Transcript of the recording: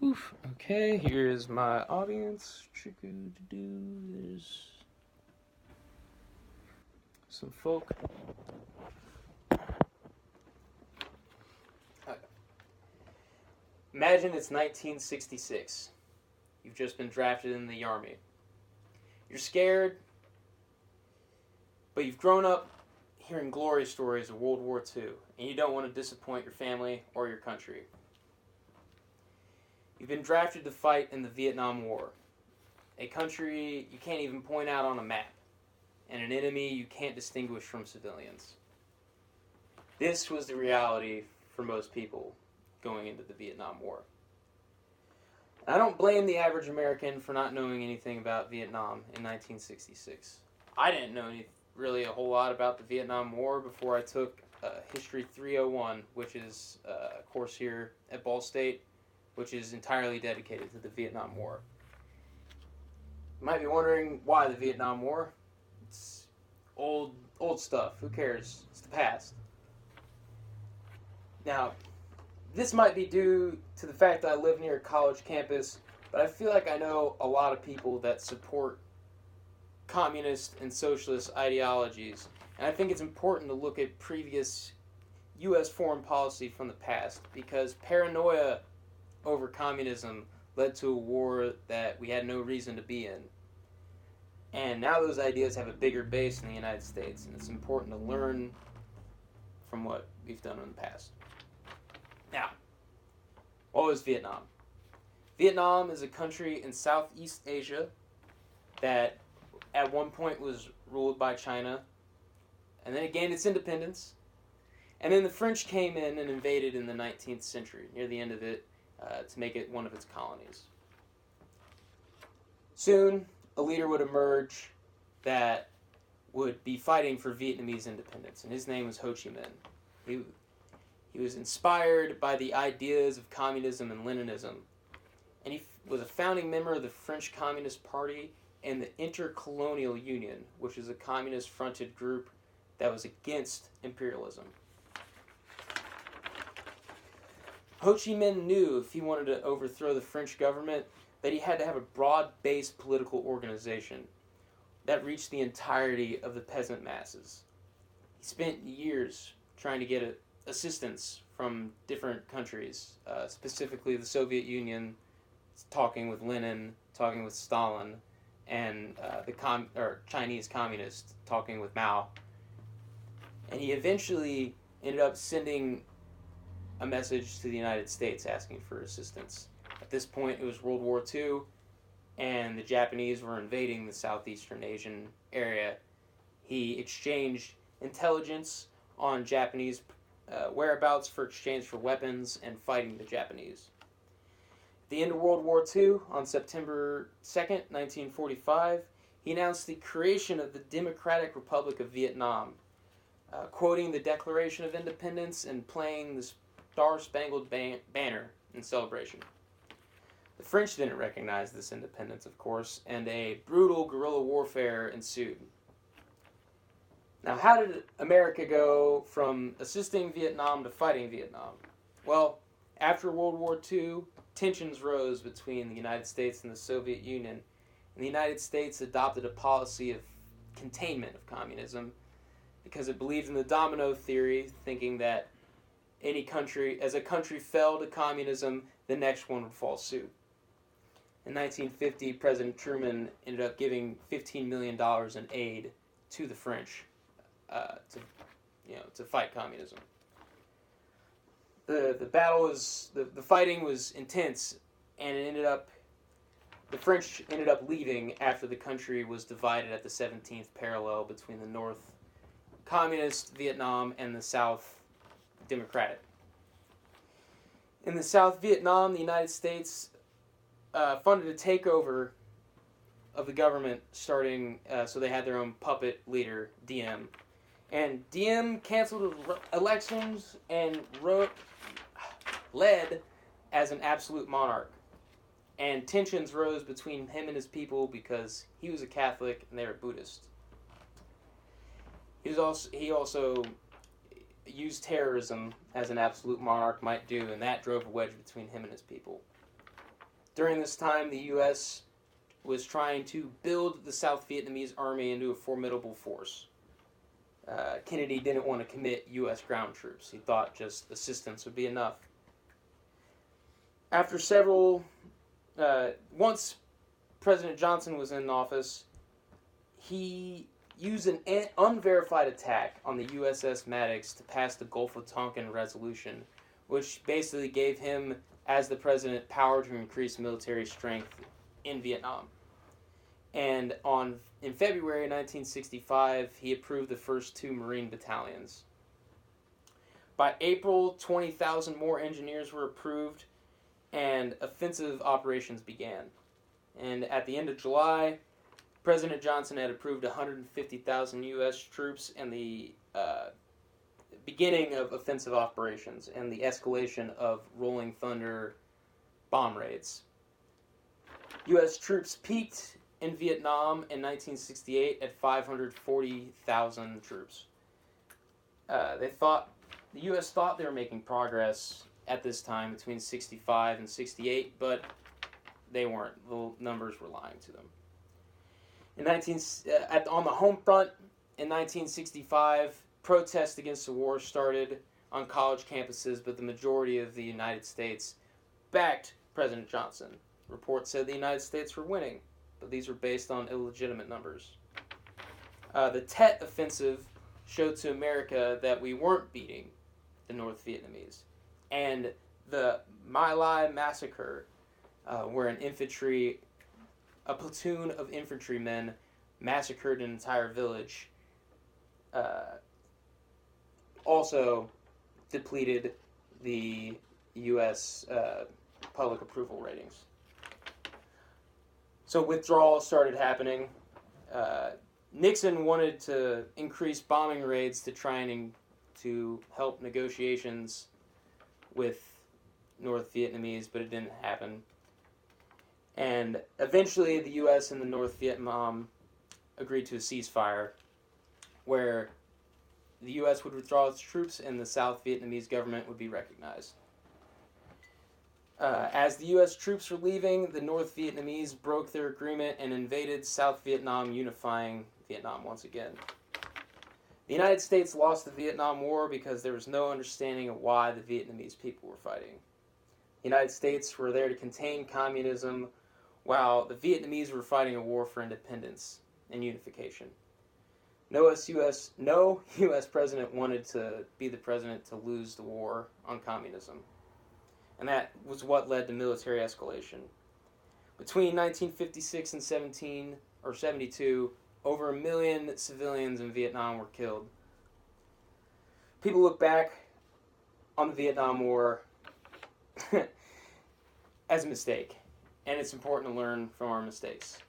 Oof. Okay, here's my audience. There's some folk. Okay. Imagine it's 1966. You've just been drafted in the army. You're scared, but you've grown up hearing glory stories of World War II, and you don't want to disappoint your family or your country. You've been drafted to fight in the Vietnam War, a country you can't even point out on a map, and an enemy you can't distinguish from civilians. This was the reality for most people going into the Vietnam War. I don't blame the average American for not knowing anything about Vietnam in 1966. I didn't know really a whole lot about the Vietnam War before I took History 301, which is a course here at Ball State, which is entirely dedicated to the Vietnam War. You might be wondering why the Vietnam War. It's old stuff. Who cares? It's the past. Now, this might be due to the fact that I live near a college campus, but I feel like I know a lot of people that support communist and socialist ideologies, and I think it's important to look at previous U.S. foreign policy from the past, because paranoia over communism led to a war that we had no reason to be in. And now those ideas have a bigger base in the United States, and it's important to learn from what we've done in the past. Now, what was Vietnam? Vietnam is a country in Southeast Asia that at one point was ruled by China, and then it gained its independence. And then the French came in and invaded in the 19th century, near the end of it, to make it one of its colonies. Soon, a leader would emerge that would be fighting for Vietnamese independence, and his name was Ho Chi Minh. He was inspired by the ideas of communism and Leninism, and he was a founding member of the French Communist Party and the Intercolonial Union, which is a communist-fronted group that was against imperialism. Ho Chi Minh knew if he wanted to overthrow the French government that he had to have a broad-based political organization that reached the entirety of the peasant masses. He spent years trying to get assistance from different countries, specifically the Soviet Union, talking with Lenin, talking with Stalin, and the Chinese communists talking with Mao. And he eventually ended up sending a message to the United States asking for assistance. At this point, it was World War II, and the Japanese were invading the Southeastern Asian area. He exchanged intelligence on Japanese whereabouts for exchange for weapons and fighting the Japanese. At the end of World War II, on September 2nd, 1945, he announced the creation of the Democratic Republic of Vietnam, quoting the Declaration of Independence and playing the Star-Spangled Banner in celebration. The French didn't recognize this independence, of course, and a brutal guerrilla warfare ensued. Now, how did America go from assisting Vietnam to fighting Vietnam? Well, after World War II, tensions rose between the United States and the Soviet Union, and the United States adopted a policy of containment of communism because it believed in the domino theory, thinking that as a country fell to communism, the next one would fall suit. In 1950, President Truman ended up giving $15 million in aid to the French to fight communism. The fighting was intense, and the French ended up leaving after the country was divided at the 17th parallel between the North Communist Vietnam and the South Democratic. In the South Vietnam, the United States funded a takeover of the government, starting so they had their own puppet leader, Diem. And Diem canceled elections and led as an absolute monarch. And tensions rose between him and his people because he was a Catholic and they were Buddhist. He also used terrorism as an absolute monarch might do, and that drove a wedge between him and his people. During this time, the U.S. was trying to build the South Vietnamese army into a formidable force. Kennedy didn't want to commit U.S. ground troops. He thought just assistance would be enough. After once President Johnson was in office, he used an unverified attack on the USS Maddox to pass the Gulf of Tonkin Resolution, which basically gave him, as the president, power to increase military strength in Vietnam. And in February 1965, he approved the first 2 Marine battalions. By April, 20,000 more engineers were approved, and offensive operations began. And at the end of July, President Johnson had approved 150,000 U.S. troops and the beginning of offensive operations and the escalation of Rolling Thunder bomb raids. U.S. troops peaked in Vietnam in 1968 at 540,000 troops. The U.S. thought they were making progress at this time between 65 and 68, but they weren't. The numbers were lying to them. On the home front, in 1965, protests against the war started on college campuses, but the majority of the United States backed President Johnson. Reports said the United States were winning, but these were based on illegitimate numbers. The Tet Offensive showed to America that we weren't beating the North Vietnamese. And the My Lai Massacre, where a platoon of infantrymen massacred an entire village, also depleted the U.S. Public approval ratings. So withdrawals started happening. Nixon wanted to increase bombing raids to try to help negotiations with North Vietnamese, but it didn't happen. And eventually the U.S. and the North Vietnam agreed to a ceasefire where the U.S. would withdraw its troops and the South Vietnamese government would be recognized. As the U.S. troops were leaving, the North Vietnamese broke their agreement and invaded South Vietnam, unifying Vietnam once again. The United States lost the Vietnam War because there was no understanding of why the Vietnamese people were fighting. The United States were there to contain communism, while the Vietnamese were fighting a war for independence and unification. No U.S. president wanted to be the president to lose the war on communism. And that was what led to military escalation. Between 1956 and 72, over 1 million civilians in Vietnam were killed. People look back on the Vietnam War as a mistake, and it's important to learn from our mistakes.